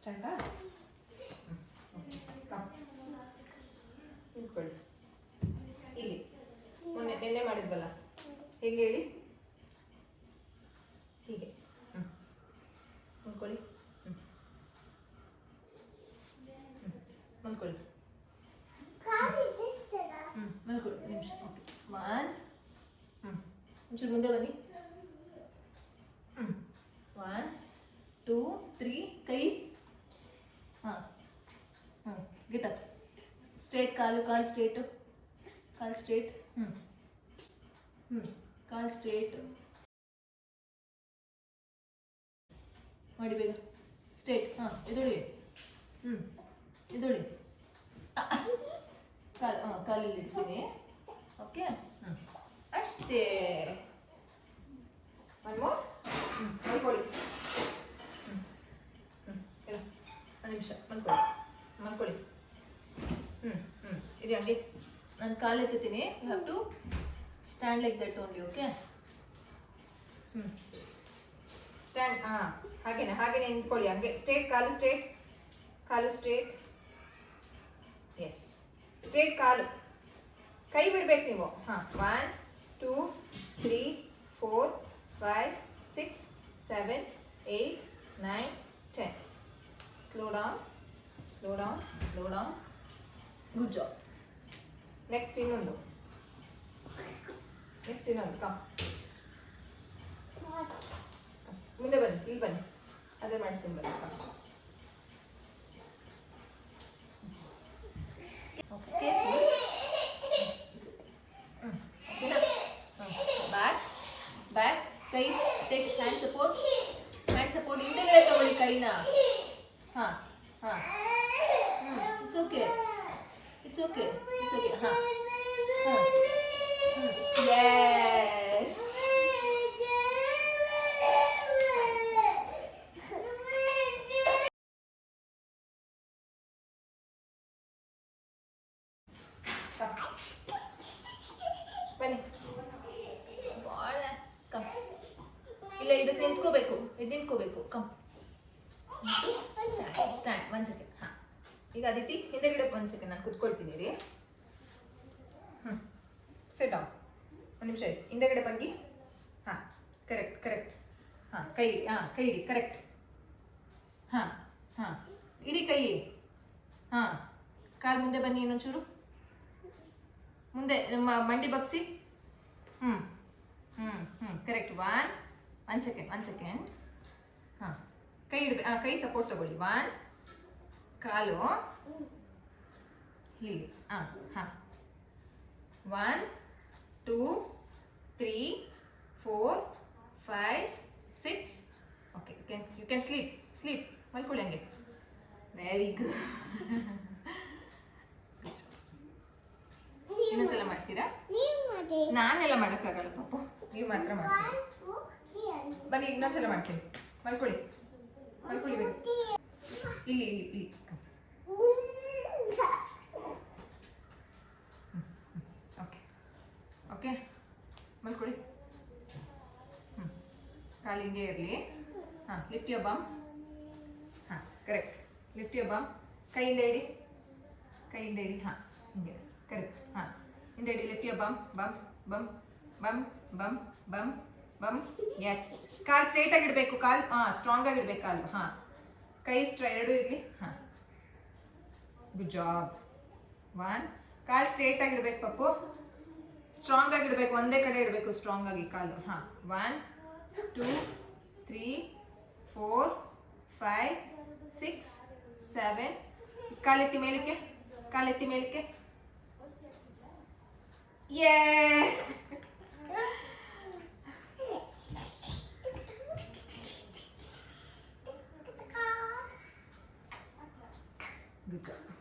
ಸ್ಟ್ಯಾಂಡಾ ನಿಂತ್ಕೊಳ್ಳಿ. ಇಲ್ಲಿ ನೆನ್ನೆ ಮಾಡಿದ್ವಲ್ಲ, ಹೇಗೆ ಹೇಳಿ? ಹೀಗೆ ಮಲ್ಕೊಳ್ಳಿ. ಮಲ್ಕೊಳ್ಳಿ. ಮಲ್ಕೊಳ್ಳಿ ನಿಮಿಷ. ಓಕೆ, 1 ಒಂಚೂರು ಮುಂದೆ ಬನ್ನಿ. 1 2 3 ಕೈ ಗಿಟ ಸ್ಟ್ರೇಟ್. ಕಾಲು ಸ್ಟ್ರೇಟ್, ಕಾಲು ಸ್ಟ್ರೇಟ್. ಕಾಲು ಸ್ಟ್ರೇಟ್ ಮಾಡಿ ಬೇಗ. ಸ್ಟ್ರೇಟ್. ಎದುಳಿ. ಎದುಳಿ. ಕಾಲಲ್ಲಿ ಇಡ್ತೀನಿ. ಓಕೆ, ಅಷ್ಟೇ. One more. ಮಲ್ಕೊಳ್ಳಿ. ಒಂದು ನಿಮಿಷ ಮಲ್ಕೊಳ್ಳಿ. ಇದು ಹಂಗೆ ನಾನು ಕಾಲು ಎತ್ತೀನಿ. You have to stand like that only. Okay, stand. ಹಾಗೇನೆ ನಿಂತ್ಕೊಳ್ಳಿ. ಹಂಗೆ ಸ್ಟ್ರೇಟ್. ಕಾಲು ಸ್ಟ್ರೇಟ್. ಎಸ್, ಸ್ಟ್ರೇಟ್ ಕಾಲು. ಕೈ ಬಿಡ್ಬೇಕು ನೀವು. 1 2 3 4 5 6 7 8 9 10. Slow down. Good job. Next ಇನ್ನೊಂದು. ಕಮ್. ಮುಂದೆ ಬನ್ನಿ, ಇಲ್ಲಿ ಬನ್ನಿ. ಅದೇ ಮಾಡಿಸ್ತೀನಿ ಬನ್ನಿ. Okay, back. ಕೈ ಟೇಕ್ ಹ್ಯಾಂಡ್ ಸಪೋರ್ಟ್. ಹಿಂದೆಗಡೆ ತಗೊಳ್ಳಿ ಕೈನ. It's okay. Yes. ಬನ್ನಿ. ಕಮ್. ಇಲ್ಲ, ಇದಕ್ಕೆ ನಿಂತ್ಕೋಬೇಕು. ಕಮ್. ಸ್ಟ್ಯಾಂಡ್. 1 ಸೆಕೆಂಡ್. ಈಗ ಅದಿತಿ ಹಿಂದೆಗಡೆ 1 ಸೆಕೆಂಡ್ ನಾನು ಕುತ್ಕೊಳ್ತೀನಿ ರೀ. Sit down. 1 ನಿಮಿಷ ಹಿಂದೆಗಡೆ ಬಗ್ಗಿ. ಕರೆಕ್ಟ್. ಕೈ ಇಡಿ. ಕರೆಕ್ಟ್. ಇಡಿ ಕೈ. ಕಾಲು ಮುಂದೆ ಬನ್ನಿ. ಇನ್ನೊಂಚೂರು ಮುಂದೆ. ಮಂಡಿ ಬಗ್ಸಿ. ಕರೆಕ್ಟ್. 1 ಸೆಕೆಂಡ್. ಕೈ ಇಡ್ಬೇಕು. ಕೈ ಸಪೋರ್ಟ್ ತಗೊಳ್ಳಿ. 1 ಕಾಲು ಇಲ್ಲಿ. 1 2 3 4 5 6. Okay, you can sleep. ಮಲ್ಕೊಳ್ಳಿ ಹಂಗೆ. Very good. ಇನ್ನೊಂದ್ಸಲ ಮಾಡ್ತೀರಾ? ನಾನೆಲ್ಲ ಮಾಡೋಕ್ಕಾಗಲ್ಲ ಪಾಪು, ನೀವು ಮಾತ್ರ ಮಾಡ್ತೀನಿ. ಬನ್ನಿ, ಇನ್ನೊಂದ್ಸಲ ಮಾಡ್ತೀನಿ. ಮಲ್ಕೊಳ್ಳಿ ಬೇಗ. ಇಲ್ಲಿ. ಓಕೆ, ಮಲ್ಕೊಳ್ಳಿ. ಕಾಲು ಹಿಂಗೆ ಇರಲಿ. Lift your bum. Correct. Lift your bum. ಕೈಯಿಂದ ಇಡಿ. ಹಿಂಗೆ. ಕರೆಕ್ಟ್. ಹಿಂದೆ ಇಡಿ. Lift your bum. ಎಸ್. ಕಾಲು ಸ್ಟ್ರೈಟ್ ಆಗಿಡ್ಬೇಕು. ಸ್ಟ್ರಾಂಗ್ ಆಗಿಡ್ಬೇಕು ಕಾಲು. ಕೈ ಎರಡು ಇರಲಿ. Good job. 1 ಕಾಲು ಸ್ಟ್ರೈಟ್ ಆಗಿಡ್ಬೇಕು ಪಪ್ಪು. ಸ್ಟ್ರಾಂಗ್ ಆಗಿಡ್ಬೇಕು. ಒಂದೇ ಕಡೆ ಇಡಬೇಕು ಸ್ಟ್ರಾಂಗ್ ಆಗಿ ಕಾಲು. 1 2 3 4 5 6 7. ಕಾಲೆತ್ತಿ ಮೇಲಕ್ಕೆ. Good job.